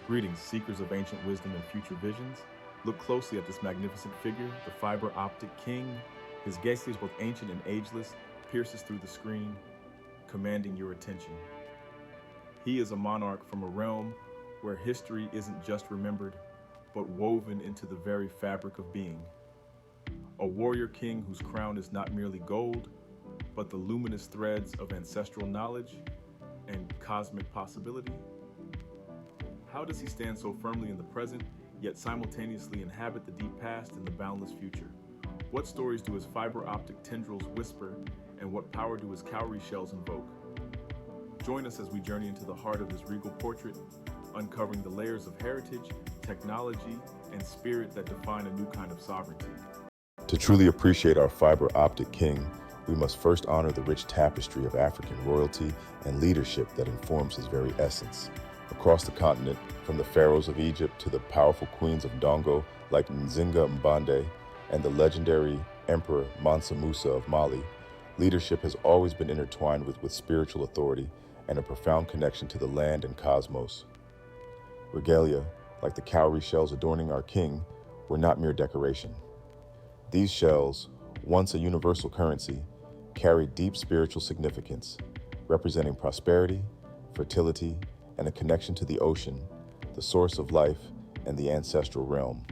Greetings, seekers of ancient wisdom and future visions. Look closely at this magnificent figure, the fiber Optic King. His gaze is both ancient and ageless, pierces through the screen, commanding your attention. He is a monarch from a realm where history isn't just remembered, but woven into the very fabric of being. A warrior king whose crown is not merely gold, but the luminous threads of ancestral knowledge and cosmic possibility. How does he stand so firmly in the present, yet simultaneously inhabit the deep past and the boundless future? What stories do his fiber optic tendrils whisper, and what power do his cowrie shells invoke? Join us as we journey into the heart of this regal portrait, uncovering the layers of heritage, technology, and spirit that define a new kind of sovereignty. To truly appreciate our fiber optic king, we must first honor the rich tapestry of African royalty and leadership that informs his very essence. Across the continent, from the pharaohs of Egypt to the powerful queens of Dongo like Nzinga Mbande and the legendary Emperor Mansa Musa of Mali, leadership has always been intertwined with spiritual authority and a profound connection to the land and cosmos. Regalia, like the cowrie shells adorning our king, were not mere decoration. These shells, once a universal currency, carried deep spiritual significance, representing prosperity, fertility, and a connection to the ocean, the source of life, and the ancestral realm.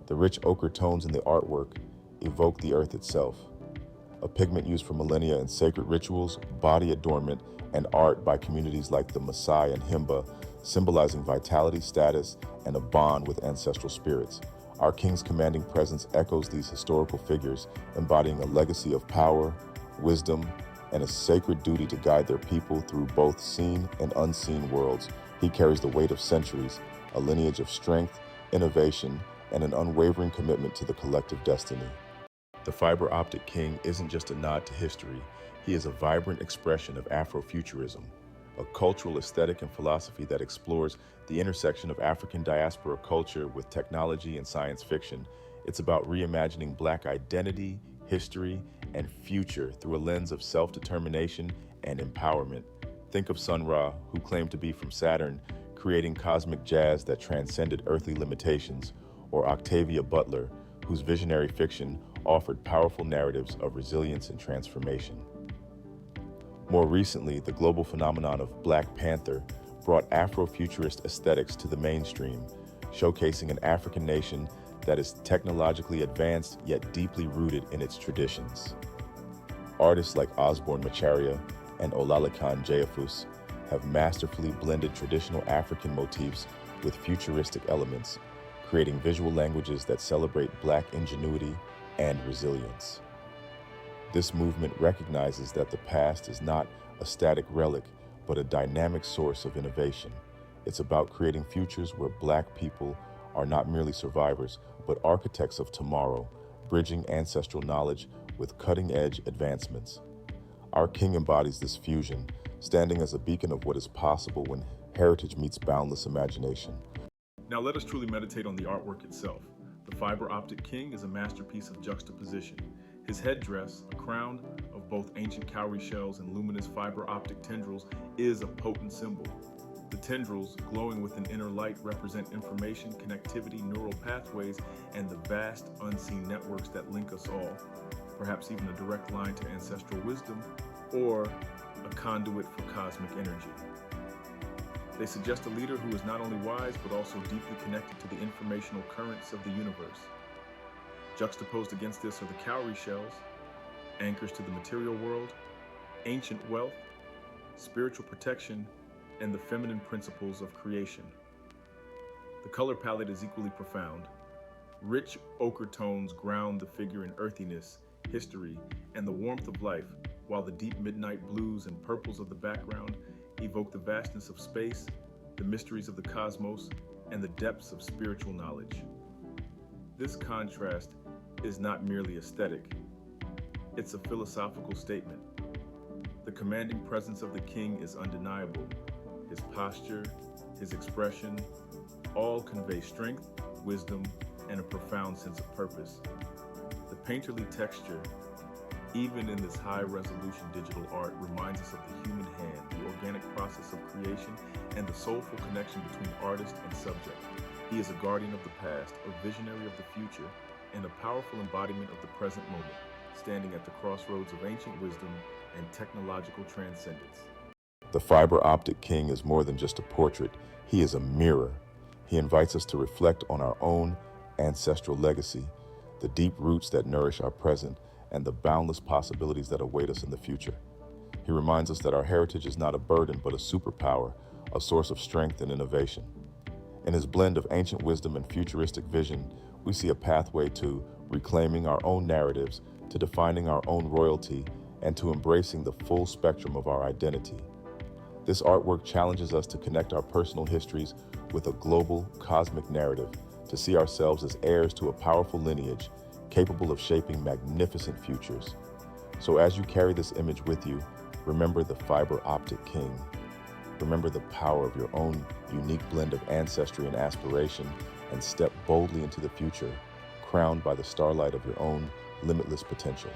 The rich ochre tones in the artwork evoke the earth itself, a pigment used for millennia in sacred rituals, body adornment, and art by communities like the Maasai and Himba, symbolizing vitality, status, and a bond with ancestral spirits. Our king's commanding presence echoes these historical figures, embodying a legacy of power, wisdom, and a sacred duty to guide their people through both seen and unseen worlds. He carries the weight of centuries, a lineage of strength, innovation, and an unwavering commitment to the collective destiny. The fiber optic king isn't just a nod to history, he is a vibrant expression of Afrofuturism, a cultural aesthetic and philosophy that explores the intersection of African diaspora culture with technology and science fiction. It's about reimagining Black identity, history, and future through a lens of self-determination and empowerment. Think of Sun Ra, who claimed to be from Saturn, creating cosmic jazz that transcended earthly limitations, or Octavia Butler, whose visionary fiction offered powerful narratives of resilience and transformation. More recently, the global phenomenon of Black Panther brought Afrofuturist aesthetics to the mainstream, showcasing an African nation that is technologically advanced yet deeply rooted in its traditions. Artists like Osborne Macharia and Olalekan Jayafus have masterfully blended traditional African motifs with futuristic elements, creating visual languages that celebrate Black ingenuity and resilience. This movement recognizes that the past is not a static relic, but a dynamic source of innovation. It's about creating futures where Black people are not merely survivors, but architects of tomorrow, bridging ancestral knowledge with cutting-edge advancements. Our king embodies this fusion, standing as a beacon of what is possible when heritage meets boundless imagination. Now let us truly meditate on the artwork itself. The fiber optic king is a masterpiece of juxtaposition. His headdress, a crown of both ancient cowrie shells and luminous fiber optic tendrils, is a potent symbol. The tendrils, glowing with an inner light, represent information, connectivity, neural pathways, and the vast unseen networks that link us all, perhaps even a direct line to ancestral wisdom or a conduit for cosmic energy. They suggest a leader who is not only wise, but also deeply connected to the informational currents of the universe. Juxtaposed against this are the cowrie shells, anchors to the material world, ancient wealth, spiritual protection, and the feminine principles of creation. The color palette is equally profound. Rich ochre tones ground the figure in earthiness, history, and the warmth of life, while the deep midnight blues and purples of the background evoke the vastness of space, the mysteries of the cosmos, and the depths of spiritual knowledge. This contrast is not merely aesthetic, it's a philosophical statement. The commanding presence of the king is undeniable. His posture, his expression, all convey strength, wisdom, and a profound sense of purpose. The painterly texture, even in this high-resolution digital art, reminds us of the human hand, the organic process of creation and the soulful connection between artist and subject. He is a guardian of the past, a visionary of the future, and a powerful embodiment of the present moment, standing at the crossroads of ancient wisdom and technological transcendence. The Fiber Optic King is more than just a portrait. He is a mirror. He invites us to reflect on our own ancestral legacy, the deep roots that nourish our present, and the boundless possibilities that await us in the future. He reminds us that our heritage is not a burden, but a superpower, a source of strength and innovation. In his blend of ancient wisdom and futuristic vision, we see a pathway to reclaiming our own narratives, to defining our own royalty, and to embracing the full spectrum of our identity. This artwork challenges us to connect our personal histories with a global, cosmic narrative, to see ourselves as heirs to a powerful lineage capable of shaping magnificent futures. So as you carry this image with you, remember the Fiber Optic King. Remember the power of your own unique blend of ancestry and aspiration, and step boldly into the future, crowned by the starlight of your own limitless potential.